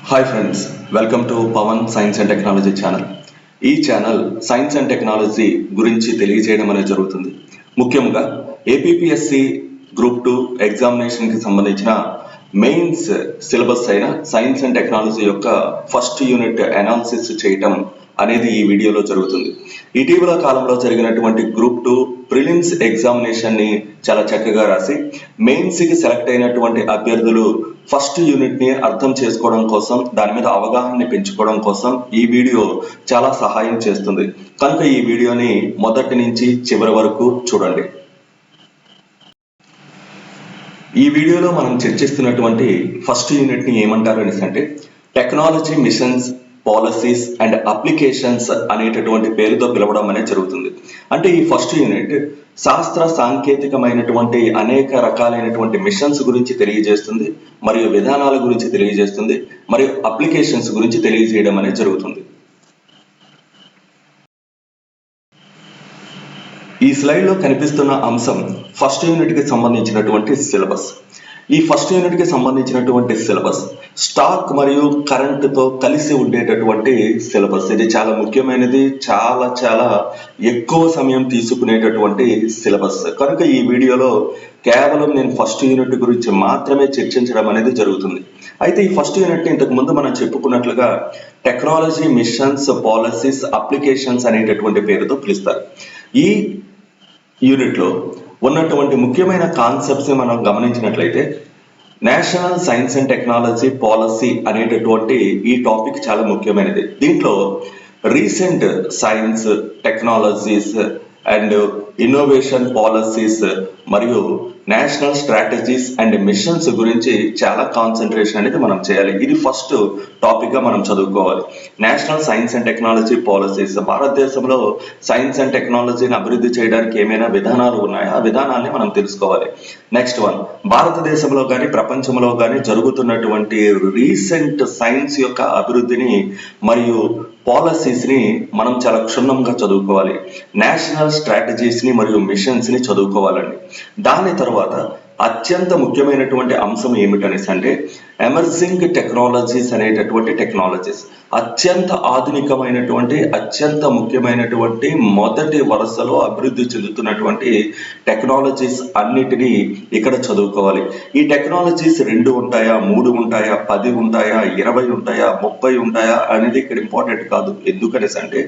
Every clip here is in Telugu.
Hi friends, welcome to Pavan science and technology channel. ఈ ఛానల్ సైన్స్ అండ్ టెక్నాలజీ గురించి తెలియజేయడం అనేది జరుగుతుంది. ముఖ్యంగా ఏపీపీఎస్సి గ్రూప్ 2 ఎగ్జామినేషన్కి సంబంధించిన మెయిన్స్ సిలబస్ అయిన సైన్స్ అండ్ టెక్నాలజీ యొక్క ఫస్ట్ యూనిట్ అనాలిసిస్ చేయటం అనేది ఈ వీడియోలో జరుగుతుంది. ఇటీవల కాలంలో జరిగినటువంటి గ్రూప్ 2 ప్రిలిమ్స్ ఎగ్జామినేషన్ ని చాలా చక్కగా రాసి మెయిన్స్ కి సెలెక్ట్ అయినటువంటి అభ్యర్థులు ఫస్ట్ యూనిట్ ని అర్థం చేసుకోవడం కోసం, దాని మీద అవగాహన పెంచుకోవడం కోసం ఈ వీడియో చాలా సహాయం చేస్తుంది. కనుక ఈ వీడియోని మొదటి నుంచి చివరి వరకు చూడండి. ఈ వీడియోలో మనం చర్చిస్తున్నటువంటి ఫస్ట్ యూనిట్ ని ఏమంటారు అనేసి అంటే technology machines, policies and applications అనేటటువంటి పేరుతో పిలవడం అనేది జరుగుతుంది. అంటే ఈ ఫస్ట్ యూనిట్ శాస్త్ర సాంకేతికమైనటువంటి అనేక రకాలైనటువంటి మిషన్స్ గురించి తెలియజేస్తుంది, మరియు విధానాల గురించి తెలియజేస్తుంది, మరియు అప్లికేషన్స్ గురించి తెలియజేయడం అనేది జరుగుతుంది. ఈ స్లైడ్ లో కనిపిస్తున్న అంశం ఫస్ట్ యూనిట్ కి సంబంధించినటువంటి సిలబస్. ఈ ఫస్ట్ యూనిట్ కి సంబంధించినటువంటి సిలబస్ స్టాక్ మరియు కరెంట్ తో కలిసి ఉండేటటువంటి సిలబస్. ఇది చాలా ముఖ్యమైనది, చాలా ఎక్కువ సమయం తీసుకునేటటువంటి సిలబస్. కనుక ఈ వీడియోలో కేవలం నేను ఫస్ట్ యూనిట్ గురించి మాత్రమే చర్చించడం అనేది జరుగుతుంది. అయితే ఈ ఫస్ట్ యూనిట్ ని ఇంతకు ముందు మనం చెప్పుకున్నట్లుగా టెక్నాలజీ మిషన్స్, పాలసీస్, అప్లికేషన్స్ అనేటటువంటి పేరుతో పిలుస్తారు. ఈ యూనిట్ లో ఉన్నటువంటి ముఖ్యమైన కాన్సెప్ట్స్ మనం గమనించినట్లయితే national science and technology policy అనేటటువంటి ఈ టాపిక్ చాలా ముఖ్యమైనది. దీంట్లో recent science, technologies and innovation policies మరియు నేషనల్ స్ట్రాటజీస్ అండ్ మిషన్స్ గురించి చాలా కాన్సన్ట్రేషన్ అనేది మనం చేయాలి. ఇది ఫస్ట్ టాపిక్ గా మనం చదువుకోవాలి. National science and technology policies, భారతదేశంలో సైన్స్ అండ్ టెక్నాలజీని అభివృద్ధి చేయడానికి ఏమైనా విధానాలు ఉన్నాయా, ఆ విధానాన్ని మనం తెలుసుకోవాలి. నెక్స్ట్ వన్, భారతదేశంలో కానీ ప్రపంచంలో కానీ జరుగుతున్నటువంటి రీసెంట్ సైన్స్ యొక్క అభివృద్ధిని మరియు పాలసీస్ ని మనం చాలా క్షుణ్ణంగా చదువుకోవాలి. నేషనల్ స్ట్రాటజీస్ ని మరియు మిషన్స్ ని చదువుకోవాలండి. దాని తర్వాత అత్యంత ముఖ్యమైనటువంటి అంశం ఏమిటనేసి అంటే ఎమర్జింగ్ టెక్నాలజీస్ అనేటటువంటి టెక్నాలజీస్. అత్యంత ఆధునికమైనటువంటి, అత్యంత ముఖ్యమైనటువంటి, మొదటి వరుసలో అభివృద్ధి చెందుతున్నటువంటి టెక్నాలజీస్ అన్నిటినీ ఇక్కడ చదువుకోవాలి. ఈ టెక్నాలజీస్ 2 ఉంటాయా, 3 ఉంటాయా, 10 ఉంటాయా, 20 ఉంటాయా, 30 ఉంటాయా అనేది ఇక్కడ ఇంపార్టెంట్ కాదు. ఎందుకనేసి అంటే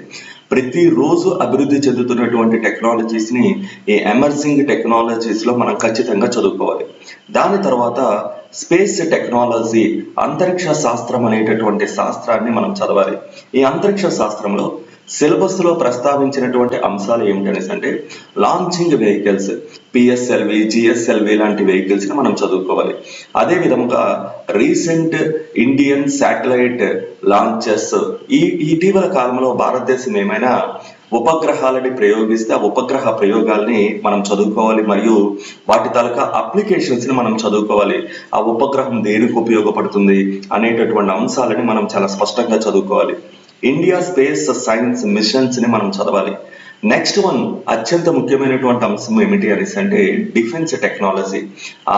ప్రతిరోజు అభివృద్ధి చెందుతున్నటువంటి టెక్నాలజీస్ ని ఈ ఎమర్జింగ్ టెక్నాలజీస్ లో మనం ఖచ్చితంగా చదువుకోవాలి. దాని తర్వాత స్పేస్ టెక్నాలజీ, అంతరిక్ష శాస్త్రం అనేటటువంటి శాస్త్రాన్ని మనం చదవాలి. ఈ అంతరిక్ష శాస్త్రంలో సిలబస్ లో ప్రస్తావించినటువంటి అంశాలు ఏమిటనేసి అంటే లాంచింగ్ వెహికల్స్, పిఎస్ఎల్వి, జిఎస్ఎల్వి లాంటి వెహికల్స్ ని మనం చదువుకోవాలి. అదే విధంగా రీసెంట్ ఇండియన్ శాటిలైట్ లాంచెస్, ఈ ఇటీవల కాలంలో భారతదేశం ఏమైనా ఉపగ్రహాలని ప్రయోగిస్తే ఆ ఉపగ్రహ ప్రయోగాల్ని మనం చదువుకోవాలి, మరియు వాటి తాలూకా అప్లికేషన్స్ ని మనం చదువుకోవాలి. ఆ ఉపగ్రహం దేనికి ఉపయోగపడుతుంది అనేటటువంటి అంశాలని మనం చాలా స్పష్టంగా చదువుకోవాలి. ఇండియా స్పేస్ సైన్స్ మిషన్స్ ని మనం చదవాలి. నెక్స్ట్ వన్, అత్యంత ముఖ్యమైనటువంటి అంశం ఏమిటి అనేసి అంటే defence technology.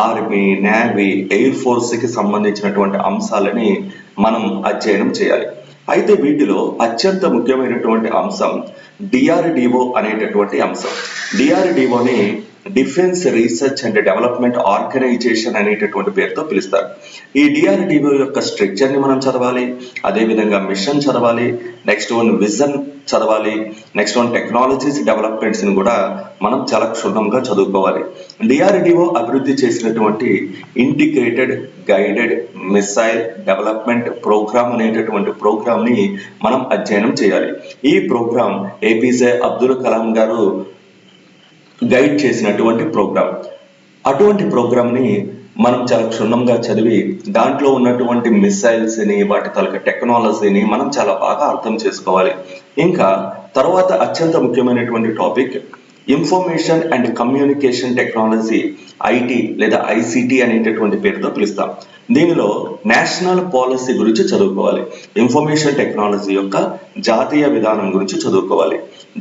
Army, navy, air force కి సంబంధించినటువంటి అంశాలని మనం అధ్యయనం చేయాలి. అయితే వీటిలో అత్యంత ముఖ్యమైనటువంటి అంశం డిఆర్డిఓ అనేటటువంటి అంశం. డిఆర్డిఓని defence research and development organisation అనేటటువంటి పేరుతో పిలుస్తారు. ఈ డిఆర్డిఓ యొక్క స్ట్రక్చర్ ని మనం చదవాలి, అదే విధంగా మిషన్ చదవాలి, నెక్స్ట్ వన్ విజన్ చదవాలి, నెక్స్ట్ వన్ టెక్నాలజీస్ డెవలప్మెంట్స్ ని కూడా మనం చాలా క్షుణ్ణంగా చదువుకోవాలి. డిఆర్డిఓ అభివృద్ధి చేసినటువంటి integrated guided missile development program అనేటటువంటి ప్రోగ్రామ్ ని మనం అధ్యయనం చేయాలి. ఈ ప్రోగ్రామ్ ఏపీజే అబ్దుల్ కలాం గారు గైడ్ చేసినటువంటి ప్రోగ్రామ్. అటువంటి ప్రోగ్రామ్ ని మనం చాలా క్షుణ్ణంగా చదివి దాంట్లో ఉన్నటువంటి మిసైల్స్ ని, వాటి తాలూకా టెక్నాలజీని మనం చాలా బాగా అర్థం చేసుకోవాలి. ఇంకా తర్వాత అత్యంత ముఖ్యమైనటువంటి topic information and communication technology, IT లేదా ఐసిటి అనేటటువంటి పేరుతో పిలుస్తాం. దీనిలో నేషనల్ పాలసీ గురించి చదువుకోవాలి, ఇన్ఫర్మేషన్ టెక్నాలజీ యొక్క జాతీయ విధానం గురించి చదువుకోవాలి,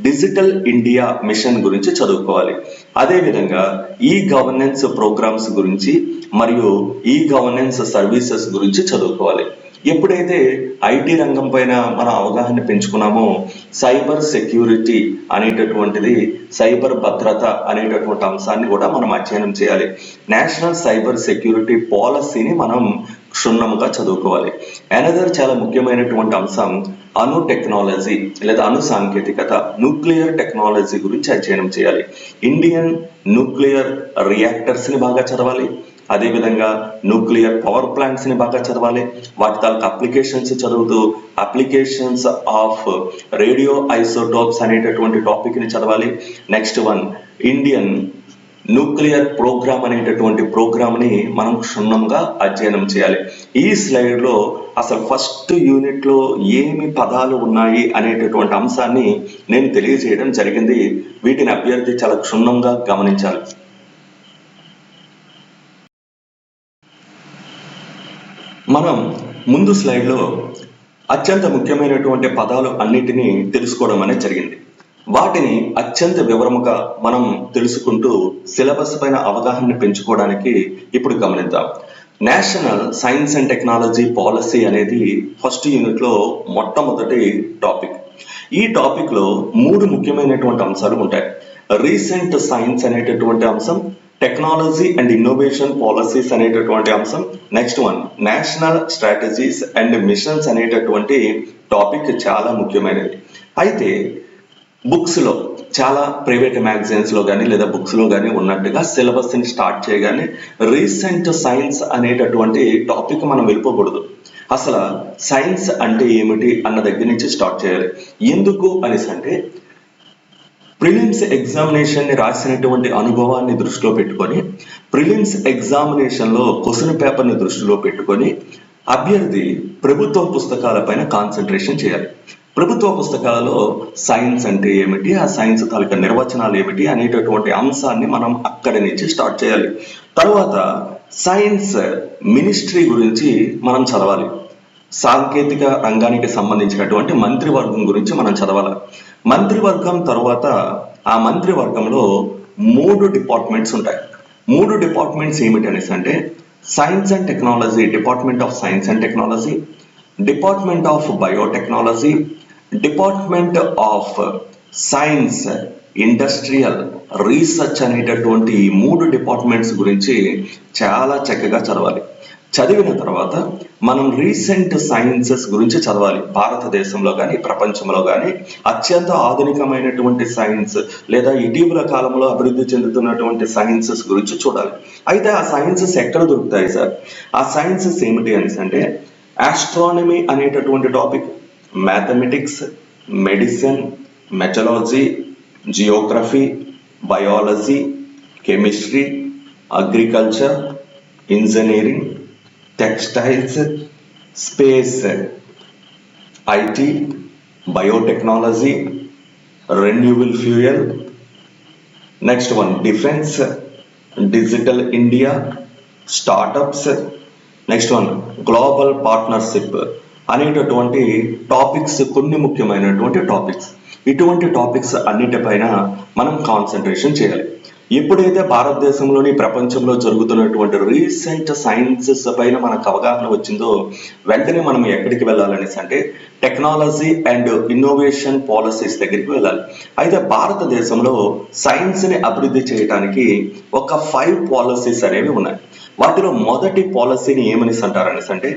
డిజిటల్ ఇండియా మిషన్ గురించి చదువుకోవాలి. అదేవిధంగా ఈ గవర్నెన్స్ ప్రోగ్రామ్స్ గురించి మరియు ఈ గవర్నెన్స్ సర్వీసెస్ గురించి చదువుకోవాలి. ఎప్పుడైతే ఐటీ రంగం పైన మన అవగాహన పెంచుకున్నామో సైబర్ సెక్యూరిటీ అనేటటువంటిది, సైబర్ భద్రత అనేటటువంటి అంశాన్ని కూడా మనం అధ్యయనం చేయాలి. నేషనల్ సైబర్ సెక్యూరిటీ పాలసీని మనం క్షుణ్ణంగా చదువుకోవాలి. అనదర్ చాలా ముఖ్యమైనటువంటి అంశం అణు టెక్నాలజీ లేదా అణు సాంకేతికత, న్యూక్లియర్ టెక్నాలజీ గురించి అధ్యయనం చేయాలి. ఇండియన్ న్యూక్లియర్ రియాక్టర్స్ ని బాగా చదవాలి. అదేవిధంగా న్యూక్లియర్ పవర్ ప్లాంట్స్ ని బాగా చదవాలి. వాటి తాలూకు అప్లికేషన్స్ చదువుతూ అప్లికేషన్స్ ఆఫ్ రేడియో ఐసోటోప్స్ అనేటటువంటి టాపిక్ ని చదవాలి. Next one Indian nuclear program అనేటటువంటి ప్రోగ్రామ్ ని మనం క్షుణ్ణంగా అధ్యయనం చేయాలి. ఈ స్లైడ్ లో అసలు ఫస్ట్ యూనిట్ లో ఏమి పదాలు ఉన్నాయి అనేటటువంటి అంశాన్ని నేను తెలియజేయడం జరిగింది. వీటిని అభ్యర్థి చాలా క్షుణ్ణంగా గమనించాలి. మనం ముందు స్లైడ్ లో అత్యంత ముఖ్యమైనటువంటి పదాలు అన్నిటినీ తెలుసుకోవడం అనేది జరిగింది. వాటిని అత్యంత వివరముగా మనం తెలుసుకుంటూ సిలబస్ పైన అవగాహన పెంచుకోవడానికి ఇప్పుడు గమనిద్దాం. National science and technology policy అనేది ఫస్ట్ యూనిట్ లో మొట్టమొదటి టాపిక్. ఈ టాపిక్ లో 3 ముఖ్యమైనటువంటి అంశాలు ఉంటాయి. రీసెంట్ సైన్స్ అనేటటువంటి అంశం, టెక్నాలజీ అండ్ ఇన్నోవేషన్ పాలసీస్ అనేటటువంటి అంశం, next one national strategies and machines అనేటటువంటి టాపిక్ చాలా ముఖ్యమైనది. అయితే బుక్స్ లో చాలా ప్రైవేట్ మ్యాగజైన్స్ లో కానీ లేదా బుక్స్ లో కానీ ఉన్నట్టుగా సిలబస్ ని స్టార్ట్ చేయగానే రీసెంట్ సైన్స్ అనేటటువంటి టాపిక్ మనం వెళ్ళిపోకూడదు. అసలు సైన్స్ అంటే ఏమిటి అన్న దగ్గర నుంచి స్టార్ట్ చేయాలి. ఎందుకు అనేసి అంటే ప్రిలిమ్స్ ఎగ్జామినేషన్ ని రాసినటువంటి అనుభవాన్ని దృష్టిలో పెట్టుకొని, ప్రిలిమ్స్ ఎగ్జామినేషన్ లో క్వశ్చన్ పేపర్ ని దృష్టిలో పెట్టుకొని అభ్యర్థి ప్రభుత్వ పుస్తకాలపైన కాన్సన్ట్రేషన్ చేయాలి. ప్రభుత్వ పుస్తకాలలో సైన్స్ అంటే ఏమిటి, ఆ సైన్స్ తాలూకా నిర్వచనాలు ఏమిటి అనేటటువంటి అంశాన్ని మనం అక్కడి నుంచి స్టార్ట్ చేయాలి. తర్వాత సైన్స్ మినిస్ట్రీ గురించి మనం చదవాలి. సాంకేతిక రంగానికి సంబంధించినటువంటి మంత్రివర్గం గురించి మనం చదవాలి. మంత్రివర్గం తర్వాత ఆ మంత్రివర్గంలో 3 డిపార్ట్మెంట్స్ ఉంటాయి. 3 డిపార్ట్మెంట్స్ ఏమిటి అనేసి అంటే science and technology, department of science and technology, department of biotechnology, department of science industrial research అనేటటువంటి ఈ 3 డిపార్ట్మెంట్స్ గురించి చాలా చక్కగా చదవాలి. చదివిన తర్వాత మనం రీసెంట్ సైన్సెస్ గురించి చదవాలి. భారతదేశంలో కానీ ప్రపంచంలో కానీ అత్యంత ఆధునికమైనటువంటి సైన్స్ లేదా ఇటీవల కాలంలో అభివృద్ధి చెందుతున్నటువంటి సైన్సెస్ గురించి చూడాలి. అయితే ఆ సైన్సెస్ ఎక్కడ దొరుకుతాయి సార్? ఆ సైన్సెస్ ఏమిటి అనేసి అంటే ఆస్ట్రానమీ అనేటటువంటి topic, mathematics, medicine, metallurgy, Geography, biology, chemistry, agriculture, engineering, textiles, space, IT, biotechnology, renewable fuel, next one defence, digital India, startups, next one global partnership అనేటటువంటి టాపిక్స్ కొన్ని ముఖ్యమైనటువంటి టాపిక్స్. ఇటువంటి టాపిక్స్ అన్నిటిపైన మనం కాన్సన్ట్రేషన్ చేయాలి. ఎప్పుడైతే భారతదేశంలోని ప్రపంచంలో జరుగుతున్నటువంటి రీసెంట్ సైన్సెస్ పైన మనకు అవగాహన వచ్చిందో వెంటనే మనం ఎక్కడికి వెళ్ళాలనేసి అంటే టెక్నాలజీ అండ్ ఇన్నోవేషన్ పాలసీస్ దగ్గరికి వెళ్ళాలి. అయితే భారతదేశంలో సైన్స్ ని అభివృద్ధి చేయడానికి ఒక 5 పాలసీస్ అనేవి ఉన్నాయి. వాటిలో మొదటి పాలసీని ఏమనేసి అంటారనేసి అంటే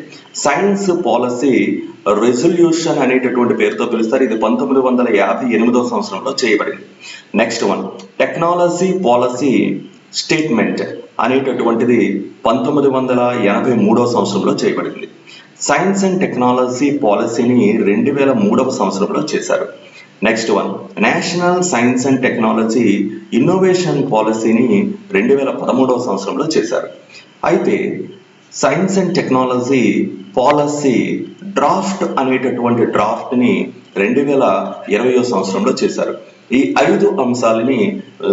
సైన్స్ పాలసీ రెజల్యూషన్ అనేటటువంటి పేరుతో పిలుస్తారు. ఇది 1958వ సంవత్సరంలో చేయబడింది. Next one technology policy statement అనేటటువంటిది 1983వ సంవత్సరంలో చేయబడింది. సైన్స్ అండ్ టెక్నాలజీ పాలసీని 2003వ సంవత్సరంలో చేశారు. Next one national science and technology innovation పాలసీని 2013వ సంవత్సరంలో చేశారు. అయితే science and technology policy draft అనేటటువంటి డ్రాఫ్ట్ ని 2020వ సంవత్సరంలో చేశారు. ఈ 5 అంశాలని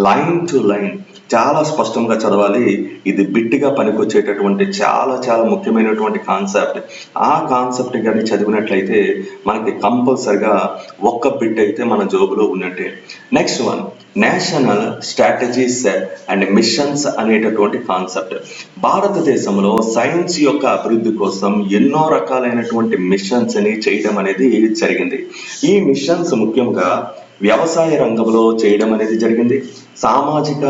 లైన్ టు లైన్ చాలా స్పష్టంగా చదవాలి. ఇది బిట్గా పనికొచ్చేటటువంటి చాలా చాలా ముఖ్యమైనటువంటి కాన్సెప్ట్. ఆ కాన్సెప్ట్ కానీ చదివినట్లయితే మనకి కంపల్సరిగా ఒక్క బిట్ అయితే మన జోబులో ఉన్నట్టే. Next one national strategies and machines అనేటటువంటి కాన్సెప్ట్. భారతదేశంలో సైన్స్ యొక్క అభివృద్ధి కోసం ఎన్నో రకాలైనటువంటి మిషన్స్ ని చేయడం అనేది జరిగింది. ఈ మిషన్స్ ముఖ్యంగా వ్యవసాయ రంగంలో చేయడం అనేది జరిగింది, సామాజిక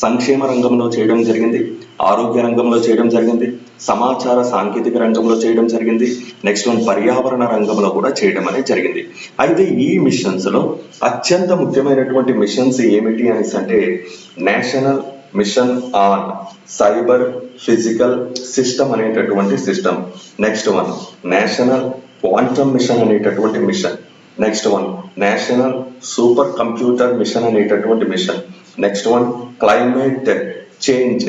సంక్షేమ రంగంలో చేయడం జరిగింది, ఆరోగ్య రంగంలో చేయడం జరిగింది, సమాచార సాంకేతిక రంగంలో చేయడం జరిగింది, నెక్స్ట్ పర్యావరణ రంగంలో కూడా చేయడం అనేది జరిగింది. అయితే ఈ మిషన్స్ లో అత్యంత ముఖ్యమైనటువంటి మిషన్స్ ఏమిటి అనేసి అంటే national mission on cyber physical system అనేటటువంటి system, next national quantum mission అనేటటువంటి mission, next national super computer mission అనేటటువంటి mission, next climate change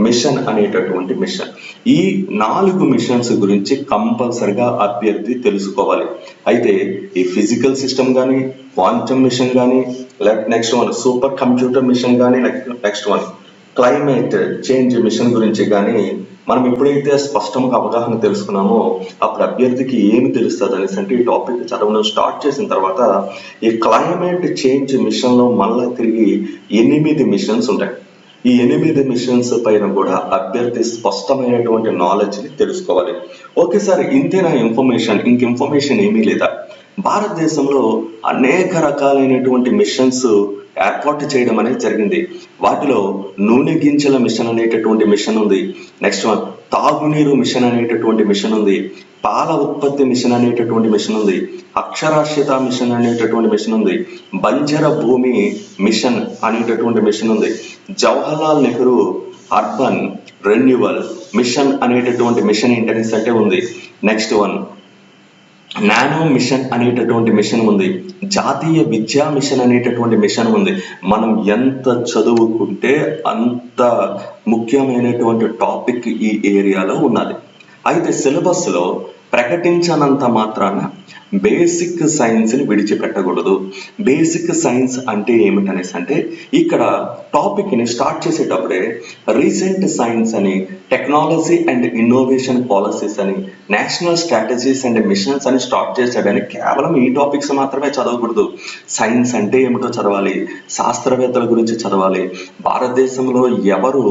mission అనేటటువంటి మిషన్. ఈ 4 మిషన్స్ గురించి కంపల్సరిగా అభ్యర్థి తెలుసుకోవాలి. అయితే ఈ ఫిజికల్ సిస్టమ్ కానీ, క్వాంటమ్ మిషన్ కానీ, నెక్స్ట్ సూపర్ కంప్యూటర్ మిషన్ కానీ, నెక్స్ట్ క్లైమేట్ చేంజ్ మిషన్ గురించి కానీ మనం ఎప్పుడైతే స్పష్టంగా అవగాహన తెలుసుకున్నామో అప్పుడు అభ్యర్థికి ఏమి తెలుస్తుంది అనేసి అంటే ఈ టాపిక్ చదవడం స్టార్ట్ చేసిన తర్వాత ఈ క్లైమేట్ చేంజ్ మిషన్ లో మళ్ళీ తిరిగి 8 మిషన్స్ ఉంటాయి. ఈ 8 మిషన్స్ పైన కూడా అభ్యర్థి స్పష్టమైనటువంటి నాలెడ్జ్ ని తెలుసుకోవాలి. ఓకే సార్, ఇంతేనా ఇన్ఫర్మేషన్, ఇంక ఇన్ఫర్మేషన్ ఏమీ లేదా? భారతదేశంలో అనేక రకాలైనటువంటి మిషన్స్ ఏర్పాటు చేయడం అనేది జరిగింది. వాటిలో నూనె గింజల మిషన్ అనేటటువంటి మిషన్ ఉంది, నెక్స్ట్ తాగునీరు మిషన్ అనేటటువంటి మిషన్ ఉంది, పాల ఉత్పత్తి మిషన్ అనేటటువంటి మిషన్ ఉంది, అక్షరాస్యత మిషన్ అనేటటువంటి మిషన్ ఉంది, బంజర భూమి మిషన్ అనేటటువంటి మిషన్ ఉంది, Jawaharlal Nehru urban renewal mission అనేటటువంటి మిషన్ ఏంటనేసి అంటే ఉంది, నెక్స్ట్ నానో మిషన్ అనేటటువంటి మిషన్ ఉంది, జాతీయ విద్యా మిషన్ అనేటటువంటి మిషన్ ఉంది. మనం ఎంత చదువుకుంటే అంత ముఖ్యమైనటువంటి టాపిక్ ఈ ఏరియాలో ఉన్నది. అయితే సిలబస్ లో ప్రకటించనంత మాత్రాన బేసిక్ సైన్స్ ని విడిచిపెట్టకూడదు. బేసిక్ సైన్స్ అంటే ఏమిటనేసి అంటే ఇక్కడ టాపిక్ ని స్టార్ట్ చేసేటప్పుడే రీసెంట్ సైన్స్ అని, టెక్నాలజీ అండ్ ఇన్నోవేషన్ పాలసీస్ అని, నేషనల్ స్ట్రాటజీస్ అండ్ మిషన్స్ అని స్టార్ట్ చేశాడని కేవలం ఈ టాపిక్స్ మాత్రమే చదవకూడదు. సైన్స్ అంటే ఏమిటో చదవాలి, శాస్త్రవేత్తల గురించి చదవాలి, భారతదేశంలో ఎవరు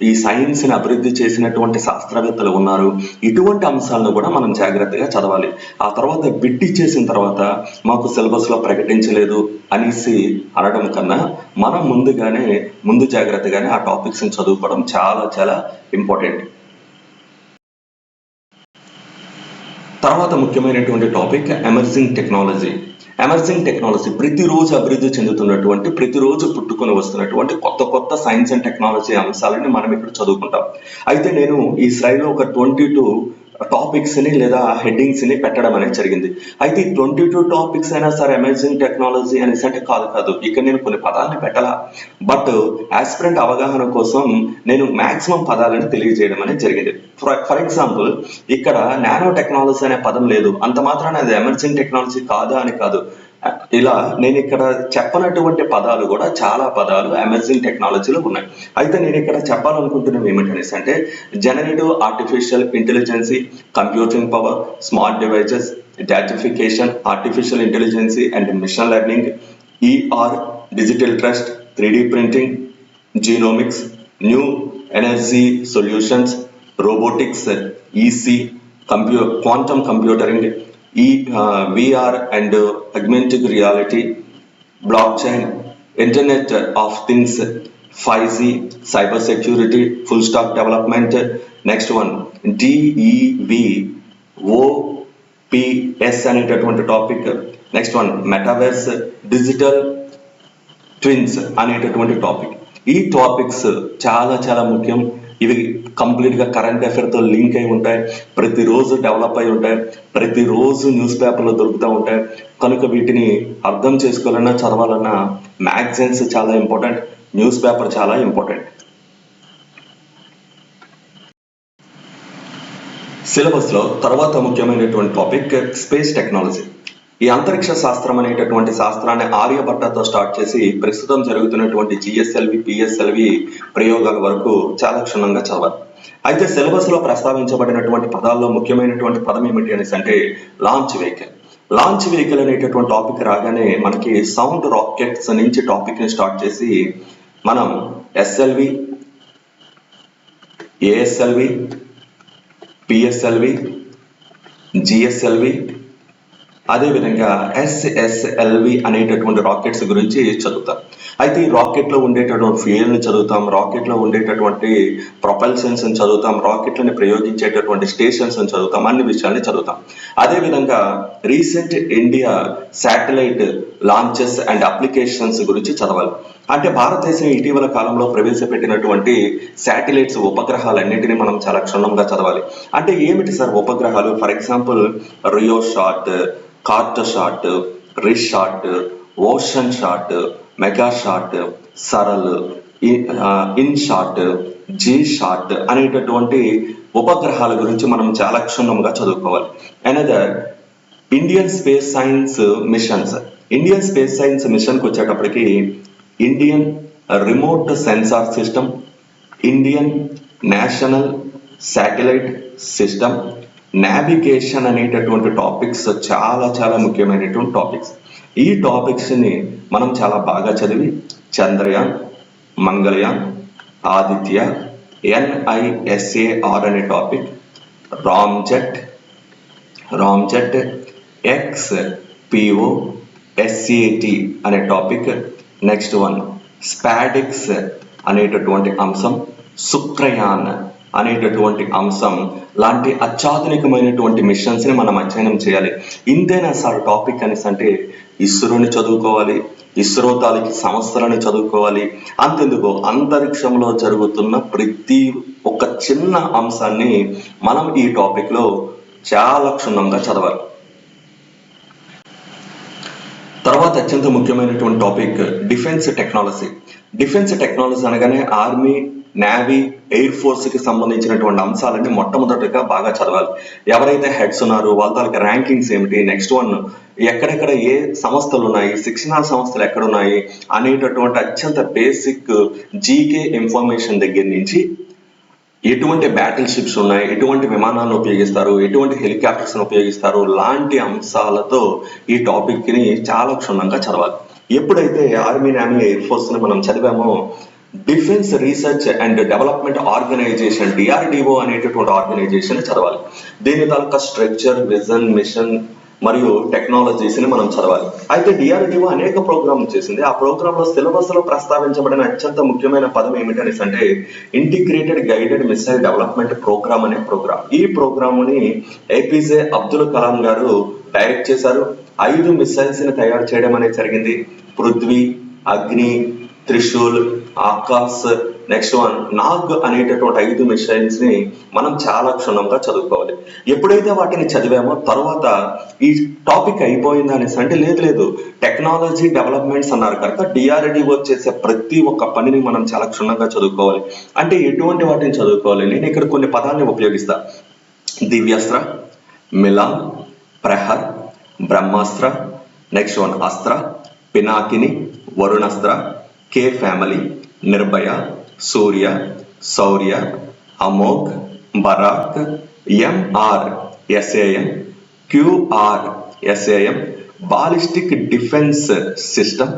ఈ సైన్స్ ని అభివృద్ధి చేసినటువంటి శాస్త్రవేత్తలు ఉన్నారు, ఇటువంటి అంశాలను కూడా మనం జాగ్రత్తగా చదవాలి. ఆ తర్వాత బిట్ ఇచ్చేసిన తర్వాత మాకు సిలబస్ లో ప్రకటించలేదు అనేసి అనడం కన్నా మనం ముందు జాగ్రత్తగానే ఆ టాపిక్స్ ని చదువుకోవడం చాలా చాలా ఇంపార్టెంట్. తర్వాత ముఖ్యమైనటువంటి topic emerging technology. Emerging technology ప్రతిరోజు అభివృద్ధి చెందుతున్నటువంటి, ప్రతిరోజు పుట్టుకొని వస్తున్నటువంటి కొత్త సైన్స్ అండ్ టెక్నాలజీ అంశాలని మనం ఇక్కడ చదువుకుంటాం. అయితే నేను ఈ స్లైడ్ లో ఒక 22 టాపిక్స్ ని లేదా హెడ్డింగ్స్ ని పెట్టడం అనేది జరిగింది. అయితే ఈ 22 టాపిక్స్ అయినా సరే ఎమర్జింగ్ టెక్నాలజీ అనేసి అంటే కాదు, ఇక్కడ నేను కొన్ని పదాలని పెట్టాలా, బట్ ఆస్పిరెంట్ అవగాహన కోసం నేను మాక్సిమం పదాలను తెలియజేయడం అనేది జరిగింది. ఫర్ ఎగ్జాంపుల్ ఇక్కడ నానో టెక్నాలజీ అనే పదం లేదు, అంత మాత్రాన అది ఎమర్జింగ్ టెక్నాలజీ కాదా అని కాదు. ఇలా నేను ఇక్కడ చెప్పనటువంటి పదాలు కూడా చాలా పదాలు ఎమర్జింగ్ టెక్నాలజీలో ఉన్నాయి. అయితే నేను ఇక్కడ చెప్పాలనుకుంటున్నవి ఏమిటనేసి అంటే generative artificial intelligence, computing power, smart devices, datafication, artificial intelligence and machine learning, ER, digital trust, 3D printing, genomics, new energy solutions, robotics, EC, quantum computing, VR and augmented reality, blockchain, Internet of Things, 5G, cyber security, full stack development. Next one, DEVOPS అనేటటువంటి topic. Next metaverse, digital twins అనేటటువంటి టాపిక్. ఈ టాపిక్స్ చాలా చాలా ముఖ్యం. ఇవి కంప్లీట్ గా కరెంట్ అఫైర్ తో లింక్ అయి ఉంటాయి, ప్రతిరోజు డెవలప్ అయి ఉంటాయి, ప్రతిరోజు న్యూస్ పేపర్లో దొరుకుతూ ఉంటాయి. కనుక వీటిని అర్థం చేసుకోవాలన్నా చదవాలన్నా మ్యాగజైన్స్ చాలా ఇంపార్టెంట్, న్యూస్ పేపర్ చాలా ఇంపార్టెంట్. సిలబస్ లో తర్వాత ముఖ్యమైనటువంటి టాపిక్ స్పేస్ టెక్నాలజీ. ఈ అంతరిక్ష శాస్త్రం అనేటటువంటి శాస్త్రాన్ని ఆర్యభట్టతో స్టార్ట్ చేసి ప్రస్తుతం జరుగుతున్నటువంటి GSLV, PSLV ప్రయోగాల వరకు చాలా క్షుణ్ణంగా చదవాలి. అయితే సిలబస్ లో ప్రస్తావించబడినటువంటి పదాల్లో ముఖ్యమైనటువంటి పదం ఏమిటి అనేసి అంటే లాంచ్ వెహికల్. లాంచ్ వెహికల్ అనేటటువంటి టాపిక్ రాగానే మనకి సౌండ్ రాకెట్స్ నుంచి టాపిక్ ని స్టార్ట్ చేసి మనం ఎస్ఎల్వి, ఏఎస్ఎల్వి, పిఎస్ఎల్వి, జిఎస్ఎల్వి, అదేవిధంగా ఎస్ఎస్ఎల్వి అనేటటువంటి రాకెట్స్ గురించి చదువుతాం. అయితే ఈ రాకెట్ లో ఉండేటటువంటి ఫ్యూయల్ ని చదువుతాం, రాకెట్ లో ఉండేటటువంటి ప్రొపల్షన్స్ ని చదువుతాం, రాకెట్లని ప్రయోగించేటటువంటి స్టేషన్స్ ని చదువుతాం, అన్ని విషయాల్ని చదువుతాం. అదేవిధంగా recent India satellite launches and applications గురించి చదవాలి. అంటే భారతదేశం ఇటీవల కాలంలో ప్రవేశపెట్టినటువంటి శాటిలైట్స్ ఉపగ్రహాలన్నింటినీ మనం చాలా క్షుణ్ణంగా చదవాలి. అంటే ఏమిటి సార్ ఉపగ్రహాలు? ఫర్ ఎగ్జాంపుల్ రియో షాట్, Cartosat, Risat, Oceansat, Meghasat, SARAL, INSAT, GSAT అనేటటువంటి ఉపగ్రహాల గురించి మనం చాలా క్షుణ్ణంగా చదువుకోవాలి. Another Indian space science missions. Indian space science మిషన్కి వచ్చేటప్పటికి Indian remote sensor system, Indian national satellite system, navigation అనేటటువంటి టాపిక్స్ చాలా చాలా ముఖ్యమైనటువంటి టాపిక్స్. ఈ టాపిక్స్ ని మనం చాలా బాగా చదివి చంద్రయాన్, మంగళయాన్, ఆదిత్య, NISAR అనే టాపిక్, రామ్జెట్, XPO, SAT అనే టాపిక్, నెక్స్ట్ వన్ స్పాడిక్స్ అనేటటువంటి అంశం, శుక్రయాన్ అనేటటువంటి అంశం లాంటి అత్యాధునికమైనటువంటి మిషన్స్ ని మనం అధ్యయనం చేయాలి. ఇంతేనా సార్ టాపిక్ అనేసి అంటే ఇస్రోని చదువుకోవాలి, ఇస్రో తాలూకి సంస్థలని చదువుకోవాలి. అంతెందుకు అంతరిక్షంలో జరుగుతున్న ప్రతి ఒక్క చిన్న అంశాన్ని మనం ఈ టాపిక్ లో చాలా క్షుణ్ణంగా చదవాలి. తర్వాత అత్యంత ముఖ్యమైనటువంటి topic defence technology. Defence technology అనగానే ఆర్మీ, నేవీ, ఎయిర్ ఫోర్స్ కి సంబంధించినటువంటి అంశాలన్నీ మొట్టమొదటిగా బాగా చదవాలి. ఎవరైతే హెడ్స్ ఉన్నారో వాళ్ళ తాలూకా ర్యాంకింగ్స్ ఏమిటి, నెక్స్ట్ వన్ ఎక్కడెక్కడ ఏ సంస్థలు ఉన్నాయి, శిక్షణా సంస్థలు ఎక్కడున్నాయి అనేటటువంటి అత్యంత బేసిక్ జీకే ఇన్ఫర్మేషన్ దగ్గర నుంచి ఎటువంటి బ్యాటిల్ షిప్స్ ఉన్నాయి, ఎటువంటి విమానాలను ఉపయోగిస్తారు, ఎటువంటి హెలికాప్టర్స్ ఉపయోగిస్తారు లాంటి అంశాలతో ఈ టాపిక్ ని చాలా క్షుణ్ణంగా చదవాలి. ఎప్పుడైతే ఆర్మీ, నేవీ, ఎయిర్ ఫోర్స్ ని మనం చదివామో defence research and development organisation DRDO అనేటటువంటి ఆర్గనైజేషన్ చదవాలి. దీని తాలూకా స్ట్రక్చర్, విజన్, మిషన్ మరియు టెక్నాలజీస్ ని మనం చదవాలి. అయితే DRDO అనేక ప్రోగ్రామ్ చేసింది. ఆ ప్రోగ్రామ్ లో సిలబస్ లో ప్రస్తావించబడిన అత్యంత ముఖ్యమైన పదం ఏమిటనేసి అంటే integrated guided missile development program అనే ప్రోగ్రామ్. ఈ ప్రోగ్రామ్ ని APJ అబ్దుల్ కలాం గారు డైరెక్ట్ చేశారు. 5 మిసైల్స్ ని తయారు చేయడం అనేది జరిగింది. పృథ్వీ, అగ్ని, త్రిశూల్, ఆకాశ్, నెక్స్ట్ వన్ నాగ్ అనేటటువంటి 5 మిసైల్స్ ని మనం చాలా క్షుణ్ణంగా చదువుకోవాలి. ఎప్పుడైతే వాటిని చదివామో తర్వాత ఈ టాపిక్ అయిపోయింది అనేసి అంటే లేదు టెక్నాలజీ డెవలప్మెంట్స్ అన్నారు కనుక DRDO చేసే ప్రతి ఒక్క పనిని మనం చాలా క్షుణ్ణంగా చదువుకోవాలి. అంటే ఎటువంటి వాటిని చదువుకోవాలి? నేను ఇక్కడ కొన్ని పదాన్ని ఉపయోగిస్తా. Divyastra, Milan, Prahar, Brahmastra, next one Astra, Pinakini, Varunastra, K family, Nirbhay, Surya, Shaurya, Amogh, Barak, MR SAM, QR SAM, ballistic defence system,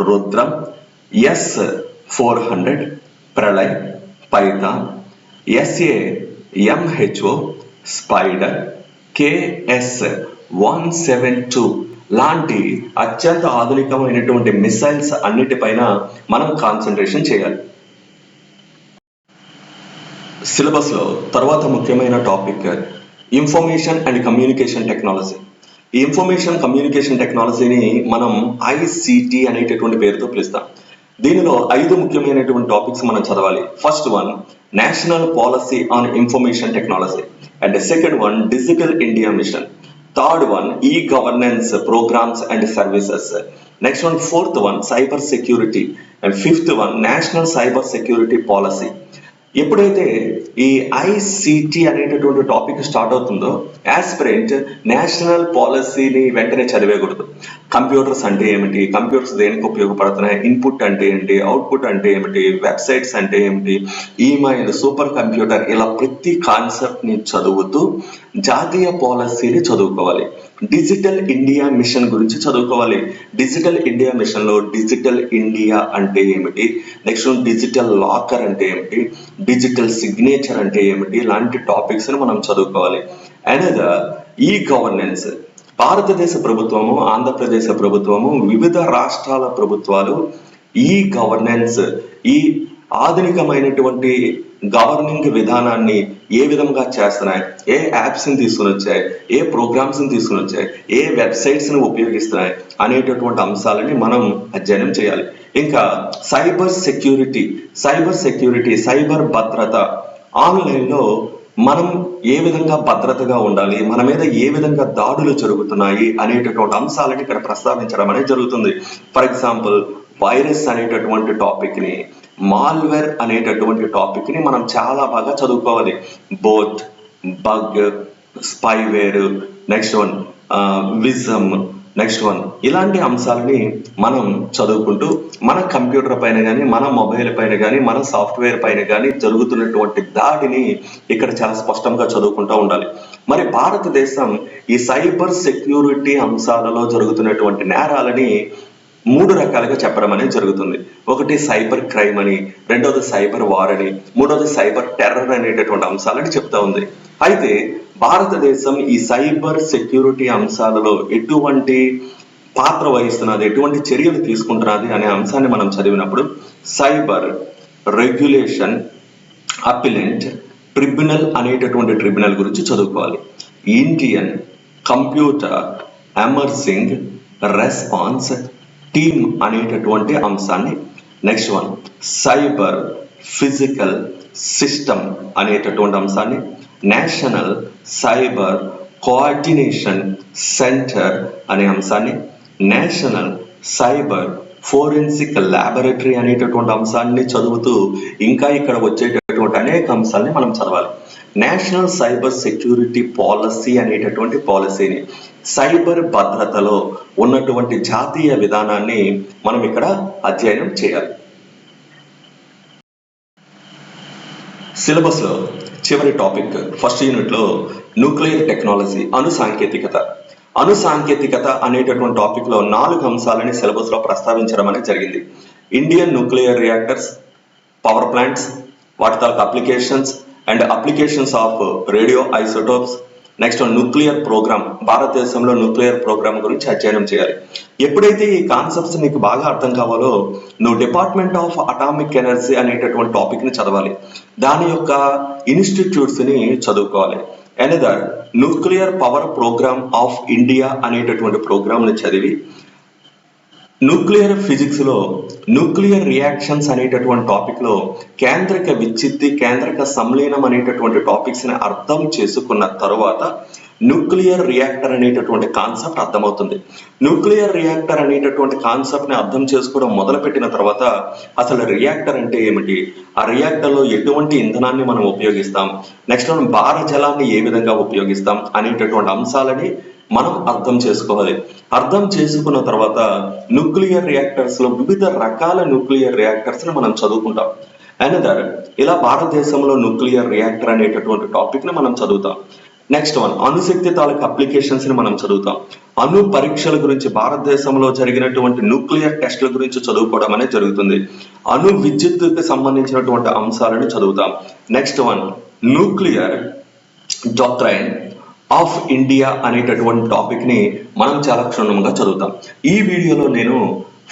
Rudram, S-400, Pralay, Python, SAMHO, spider, KS-172 లాంటి అత్యంత ఆధునికమైనటువంటి మిసైల్స్ అన్నిటిపైన మనం కాన్సన్ట్రేషన్ చేయాలి. సిలబస్ లో తర్వాత ముఖ్యమైన topic information and communication technology. ఈ ఇన్ఫర్మేషన్ కమ్యూనికేషన్ టెక్నాలజీని మనం ICT అనేటటువంటి పేరుతో పిలుస్తాం. దీనిలో 5 ముఖ్యమైనటువంటి టాపిక్స్ మనం చదవాలి. First one national policy on information technology, and second one digital India mission, third one e-governance programs and services, next one fourth one cyber security, and fifth one national cyber security policy. ఎప్పుడైతే ఈ ICT అనేటటువంటి టాపిక్ స్టార్ట్ అవుతుందో యాస్పిరెంట్ నేషనల్ పాలసీని వెంటనే చదివేయకూడదు. కంప్యూటర్స్ అంటే ఏమిటి, కంప్యూటర్స్ దేనికి ఉపయోగపడుతున్నాయి, ఇన్పుట్ అంటే ఏంటి, అవుట్పుట్ అంటే ఏమిటి, వెబ్సైట్స్ అంటే ఏమిటి, ఈమెయిల్, సూపర్ కంప్యూటర్, ఇలా ప్రతి కాన్సెప్ట్ ని చదువుతూ జాతీయ పాలసీని చదువుకోవాలి. డిజిటల్ ఇండియా మిషన్ గురించి చదువుకోవాలి. డిజిటల్ ఇండియా మిషన్ లో డిజిటల్ ఇండియా అంటే ఏమిటి, నెక్స్ట్ డిజిటల్ లాకర్ అంటే ఏమిటి, డిజిటల్ సిగ్నేచర్ అంటే ఏమిటి, ఇలాంటి టాపిక్స్ ని మనం చదువుకోవాలి. అనదర్ ఈ గవర్నెన్స్, భారతదేశ ప్రభుత్వము, ఆంధ్రప్రదేశ్ ప్రభుత్వము, వివిధ రాష్ట్రాల ప్రభుత్వాలు ఈ గవర్నెన్స్, ఈ ఆధునికమైనటువంటి గవర్నింగ్ విధానాన్ని ఏ విధంగా చేస్తున్నాయి, ఏ యాప్స్ ని తీసుకుని వచ్చాయి, ఏ ప్రోగ్రామ్స్ ని తీసుకుని వచ్చాయి, ఏ వెబ్సైట్స్ ని ఉపయోగిస్తున్నాయి అనేటటువంటి అంశాలని మనం అధ్యయనం చేయాలి. ఇంకా సైబర్ సెక్యూరిటీ, సైబర్ భద్రత, ఆన్లైన్ లో మనం ఏ విధంగా భద్రతగా ఉండాలి, మన మీద ఏ విధంగా దాడులు జరుగుతున్నాయి అనేటటువంటి అంశాలని ఇక్కడ ప్రస్తావించడం అనేది జరుగుతుంది. ఫర్ ఎగ్జాంపుల్ వైరస్ అనేటటువంటి టాపిక్ ని, మాల్వేర్ అనేటటువంటి టాపిక్ ని మనం చాలా బాగా చదువుకోవాలి. Both, bug, spyware, next one wisdom, next one, ఇలాంటి అంశాలని మనం చదువుకుంటూ మన కంప్యూటర్ పైన కానీ, మన మొబైల్ పైన కానీ, మన సాఫ్ట్వేర్ పైన కానీ జరుగుతున్నటువంటి దాడిని ఇక్కడ చాలా స్పష్టంగా చదువుకుంటూ ఉండాలి. మరి భారతదేశం ఈ సైబర్ సెక్యూరిటీ అంశాలలో జరుగుతున్నటువంటి నేరాలని 3 రకాలుగా చెప్పడం అనేది జరుగుతుంది. ఒకటి సైబర్ క్రైమ్ అని, రెండవది సైబర్ వార్ అని, మూడవది సైబర్ టెర్రర్ అనేటటువంటి అంశాలని చెప్తా ఉంది. అయితే భారతదేశం ఈ సైబర్ సెక్యూరిటీ అంశాలలో ఎటువంటి పాత్ర వహిస్తున్నది, ఎటువంటి చర్యలు తీసుకుంటున్నది అనే అంశాన్ని మనం చదివినప్పుడు సైబర్ రెగ్యులేషన్ అపిలెంట్ ట్రిబ్యునల్ అనేటటువంటి ట్రిబ్యునల్ గురించి చదువుకోవాలి. Indian computer emerging response team అనేటటువంటి అంశాన్ని, next one cyber physical system అనేటటువంటి అంశాన్ని, నేషనల్ సైబర్ కోఆర్డినేషన్ సెంటర్ అనే అంశాన్ని, నేషనల్ సైబర్ ఫోరెన్సిక్ ల్యాబొరేటరీ అనేటటువంటి అంశాన్ని చదువుతూ ఇంకా ఇక్కడ వచ్చేటటువంటి అనేక అంశాలని మనం చదవాలి. నేషనల్ సైబర్ సెక్యూరిటీ పాలసీ అనేటటువంటి పాలసీని, సైబర్ భద్రతలో ఉన్నటువంటి జాతీయ విధానాన్ని మనం ఇక్కడ అధ్యయనం చేయాలి. సిలబస్ లో చివరి టాపిక్ ఫస్ట్ యూనిట్ లో న్యూక్లియర్ టెక్నాలజీ, అణు సాంకేతికత అనేటటువంటి టాపిక్ లో 4 అంశాలని సిలబస్ లో ప్రస్తావించడం అనేది జరిగింది. Indian nuclear reactors, power plants, వాటి తాలూకు applications and applications of radio isotopes, next nuclear program, భారతదేశంలో న్యూక్లియర్ ప్రోగ్రామ్ గురించి అధ్యయనం చేయాలి. ఎప్పుడైతే ఈ కాన్సెప్ట్స్ నీకు బాగా అర్థం కావాలో నువ్వు డిపార్ట్మెంట్ ఆఫ్ అటామిక్ ఎనర్జీ అనేటటువంటి టాపిక్ ని చదవాలి. దాని యొక్క ఇన్స్టిట్యూట్స్ ని చదువుకోవాలి. Another nuclear power program of India అనేటటువంటి ప్రోగ్రామ్ ని చదివి న్యూక్లియర్ ఫిజిక్స్ లో న్యూక్లియర్ రియాక్షన్స్ అనేటటువంటి టాపిక్ లో కేంద్రక విచ్ఛిత్తి, కేంద్రక సంలీనం అనేటటువంటి టాపిక్స్ ని అర్థం చేసుకున్న తర్వాత న్యూక్లియర్ రియాక్టర్ అనేటటువంటి కాన్సెప్ట్ అర్థమవుతుంది. న్యూక్లియర్ రియాక్టర్ అనేటటువంటి కాన్సెప్ట్ ని అర్థం చేసుకోవడం మొదలుపెట్టిన తర్వాత అసలు రియాక్టర్ అంటే ఏమిటి, ఆ రియాక్టర్ లో ఎటువంటి ఇంధనాన్ని మనం ఉపయోగిస్తాం, నెక్స్ట్ మనం భారజలాన్ని ఏ విధంగా ఉపయోగిస్తాం అనేటటువంటి అంశాలని మనం అర్థం చేసుకోవాలి. అర్థం చేసుకున్న తర్వాత న్యూక్లియర్ రియాక్టర్స్ లో వివిధ రకాల న్యూక్లియర్ రియాక్టర్స్ ని మనం చదువుకుంటాం. అనదర్ ఇలా భారతదేశంలో న్యూక్లియర్ రియాక్టర్ అనేటటువంటి టాపిక్ ని మనం చదువుతాం. నెక్స్ట్ వన్ అణుశక్తి తాలూకు అప్లికేషన్స్ ని మనం చదువుతాం. అణు పరీక్షల గురించి, భారతదేశంలో జరిగినటువంటి న్యూక్లియర్ టెస్ట్ల గురించి చదువుకోవడం అనేది జరుగుతుంది. అణు విద్యుత్తుకి సంబంధించినటువంటి అంశాలను చదువుతాం. Next one nuclear doctrine of India అనేటటువంటి టాపిక్ ని మనం చాలా క్షుణ్ణంగా చదువుతాం. ఈ వీడియోలో నేను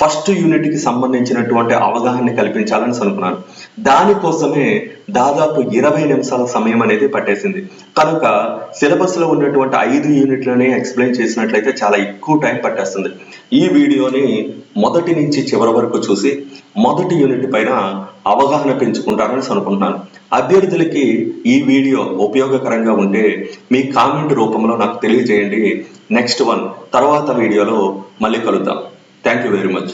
ఫస్ట్ యూనిట్ కి సంబంధించినటువంటి అవగాహన కల్పించాలని అనుకున్నాను. దానికోసమే దాదాపు 20 నిమిషాల సమయం అనేది పట్టేసింది. కనుక సిలబస్ లో ఉన్నటువంటి 5 యూనిట్లని ఎక్స్ప్లెయిన్ చేసినట్లయితే చాలా ఎక్కువ టైం పట్టేస్తుంది. ఈ వీడియోని మొదటి నుంచి చివరి వరకు చూసి మొదటి యూనిట్ పైన అవగాహన పెంచుకుంటారని అనుకుంటున్నాను. అభ్యర్థులకి ఈ వీడియో ఉపయోగకరంగా ఉంటే మీ కామెంట్ రూపంలో నాకు తెలియజేయండి. నెక్స్ట్ వన్ తర్వాత వీడియోలో మళ్ళీ కలుద్దాం. Thank you very much.